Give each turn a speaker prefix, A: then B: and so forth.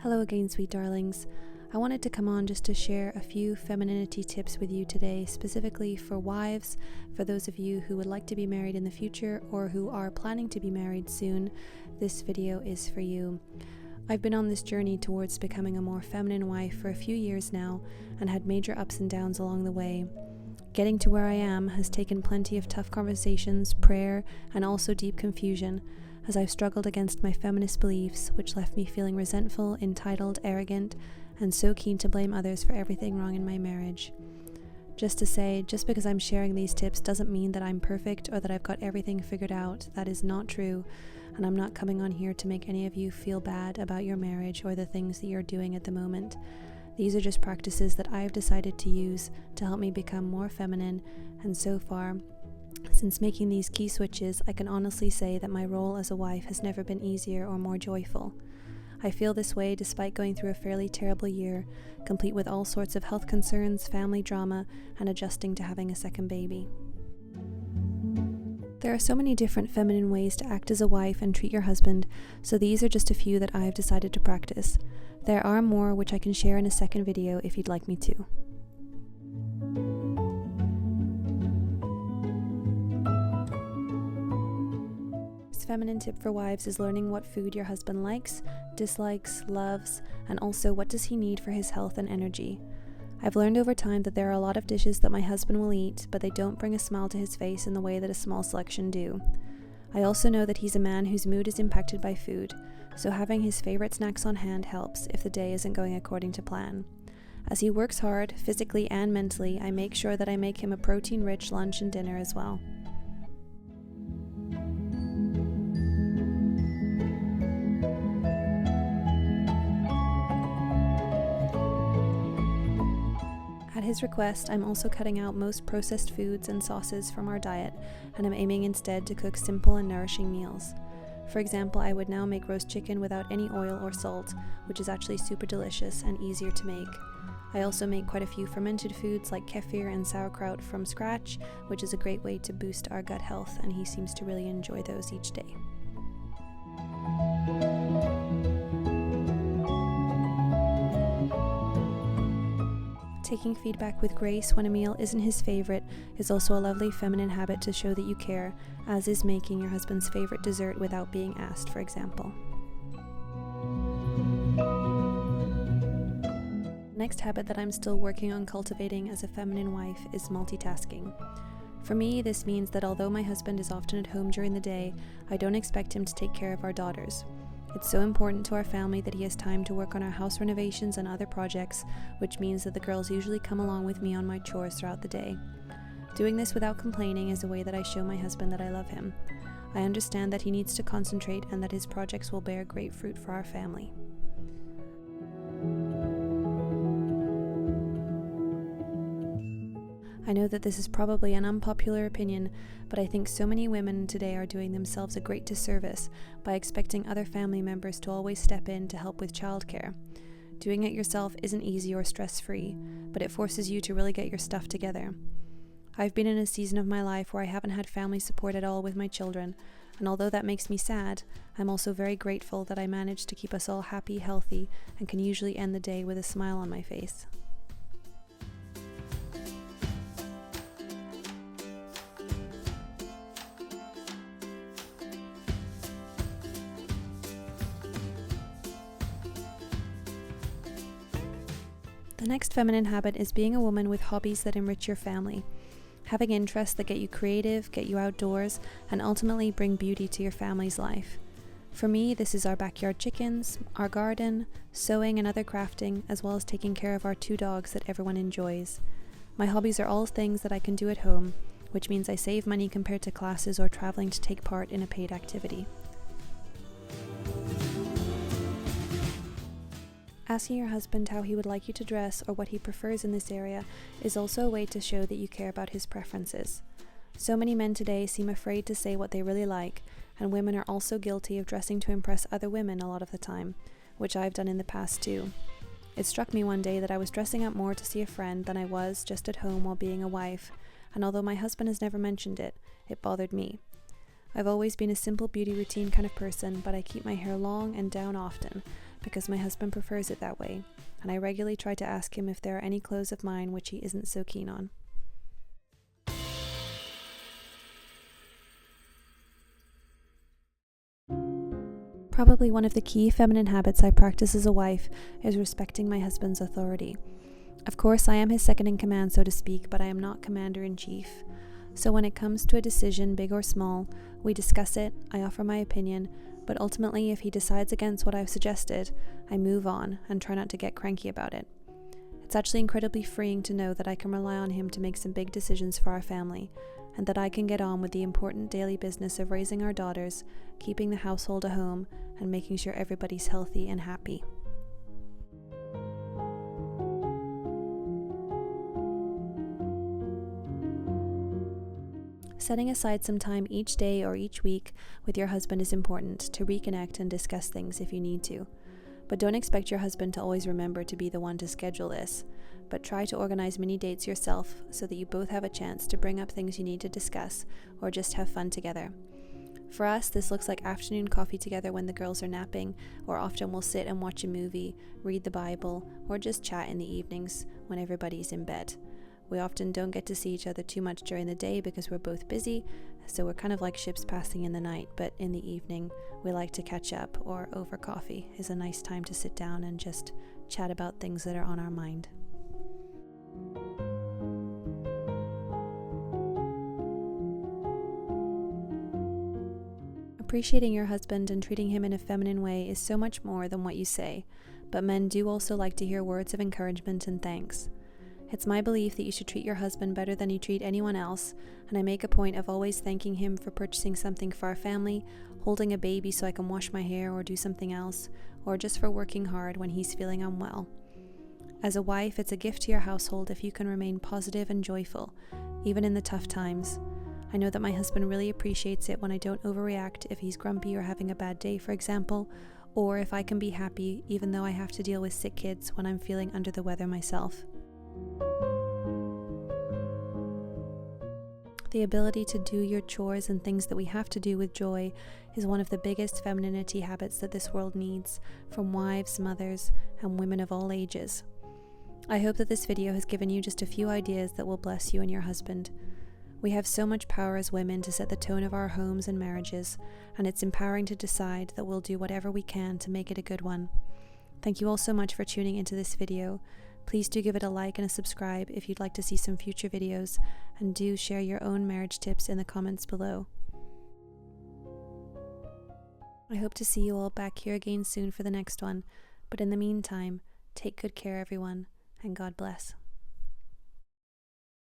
A: Hello again, sweet darlings. I wanted to come on just to share a few femininity tips with you today, specifically for wives, for those of you who would like to be married in the future or who are planning to be married soon. This video is for you. I've been on this journey towards becoming a more feminine wife for a few years now and had major ups and downs along the way. Getting to where I am has taken plenty of tough conversations, prayer, and also deep confusion, as I've struggled against my feminist beliefs, which left me feeling resentful, entitled, arrogant, and so keen to blame others for everything wrong in my marriage. Just to say, just because I'm sharing these tips doesn't mean that I'm perfect or that I've got everything figured out. That is not true, and I'm not coming on here to make any of you feel bad about your marriage or the things that you're doing at the moment. These are just practices that I've decided to use to help me become more feminine, and so far, since making these key switches, I can honestly say that my role as a wife has never been easier or more joyful. I feel this way despite going through a fairly terrible year, complete with all sorts of health concerns, family drama, and adjusting to having a second baby. There are so many different feminine ways to act as a wife and treat your husband, so these are just a few that I've decided to practice. There are more which I can share in a second video if you'd like me to. Feminine tip for wives is learning what food your husband likes, dislikes, loves, and also what does he need for his health and energy. I've learned over time that there are a lot of dishes that my husband will eat, but they don't bring a smile to his face in the way that a small selection do. I also know that he's a man whose mood is impacted by food, so having his favorite snacks on hand helps if the day isn't going according to plan. As he works hard, physically and mentally, I make sure that I make him a protein-rich lunch and dinner as well. At his request, I'm also cutting out most processed foods and sauces from our diet, and I'm aiming instead to cook simple and nourishing meals. For example, I would now make roast chicken without any oil or salt, which is actually super delicious and easier to make. I also make quite a few fermented foods like kefir and sauerkraut from scratch, which is a great way to boost our gut health, and he seems to really enjoy those each day. Taking feedback with grace when a meal isn't his favorite is also a lovely feminine habit to show that you care, as is making your husband's favorite dessert without being asked, for example. Next habit that I'm still working on cultivating as a feminine wife is multitasking. For me, this means that although my husband is often at home during the day, I don't expect him to take care of our daughters. It's so important to our family that he has time to work on our house renovations and other projects, which means that the girls usually come along with me on my chores throughout the day. Doing this without complaining is a way that I show my husband that I love him. I understand that he needs to concentrate and that his projects will bear great fruit for our family. I know that this is probably an unpopular opinion, but I think so many women today are doing themselves a great disservice by expecting other family members to always step in to help with childcare. Doing it yourself isn't easy or stress-free, but it forces you to really get your stuff together. I've been in a season of my life where I haven't had family support at all with my children, and although that makes me sad, I'm also very grateful that I managed to keep us all happy, healthy, and can usually end the day with a smile on my face. The next feminine habit is being a woman with hobbies that enrich your family. Having interests that get you creative, get you outdoors, and ultimately bring beauty to your family's life. For me, this is our backyard chickens, our garden, sewing and other crafting, as well as taking care of our 2 dogs that everyone enjoys. My hobbies are all things that I can do at home, which means I save money compared to classes or traveling to take part in a paid activity. Asking your husband how he would like you to dress or what he prefers in this area is also a way to show that you care about his preferences. So many men today seem afraid to say what they really like, and women are also guilty of dressing to impress other women a lot of the time, which I've done in the past too. It struck me one day that I was dressing up more to see a friend than I was just at home while being a wife, and although my husband has never mentioned it, it bothered me. I've always been a simple beauty routine kind of person, but I keep my hair long and down often, because my husband prefers it that way, and I regularly try to ask him if there are any clothes of mine which he isn't so keen on. Probably one of the key feminine habits I practice as a wife is respecting my husband's authority. Of course, I am his second in command, so to speak, but I am not commander-in-chief. So when it comes to a decision, big or small, we discuss it, I offer my opinion, but ultimately if he decides against what I've suggested, I move on and try not to get cranky about it. It's actually incredibly freeing to know that I can rely on him to make some big decisions for our family, and that I can get on with the important daily business of raising our daughters, keeping the household a home, and making sure everybody's healthy and happy. Setting aside some time each day or each week with your husband is important to reconnect and discuss things if you need to. But don't expect your husband to always remember to be the one to schedule this, but try to organize mini dates yourself so that you both have a chance to bring up things you need to discuss or just have fun together. For us, this looks like afternoon coffee together when the girls are napping, or often we'll sit and watch a movie, read the Bible, or just chat in the evenings when everybody's in bed. We often don't get to see each other too much during the day because we're both busy, so we're kind of like ships passing in the night, but in the evening we like to catch up, or over coffee is a nice time to sit down and just chat about things that are on our mind. Appreciating your husband and treating him in a feminine way is so much more than what you say, but men do also like to hear words of encouragement and thanks. It's my belief that you should treat your husband better than you treat anyone else, and I make a point of always thanking him for purchasing something for our family, holding a baby so I can wash my hair or do something else, or just for working hard when he's feeling unwell. As a wife, it's a gift to your household if you can remain positive and joyful, even in the tough times. I know that my husband really appreciates it when I don't overreact if he's grumpy or having a bad day, for example, or if I can be happy even though I have to deal with sick kids when I'm feeling under the weather myself. The ability to do your chores and things that we have to do with joy is one of the biggest femininity habits that this world needs, from wives, mothers, and women of all ages. I hope that this video has given you just a few ideas that will bless you and your husband. We have so much power as women to set the tone of our homes and marriages, and it's empowering to decide that we'll do whatever we can to make it a good one. Thank you all so much for tuning into this video. Please do give it a like and a subscribe if you'd like to see some future videos, and do share your own marriage tips in the comments below. I hope to see you all back here again soon for the next one, but in the meantime, take good care everyone, and God bless.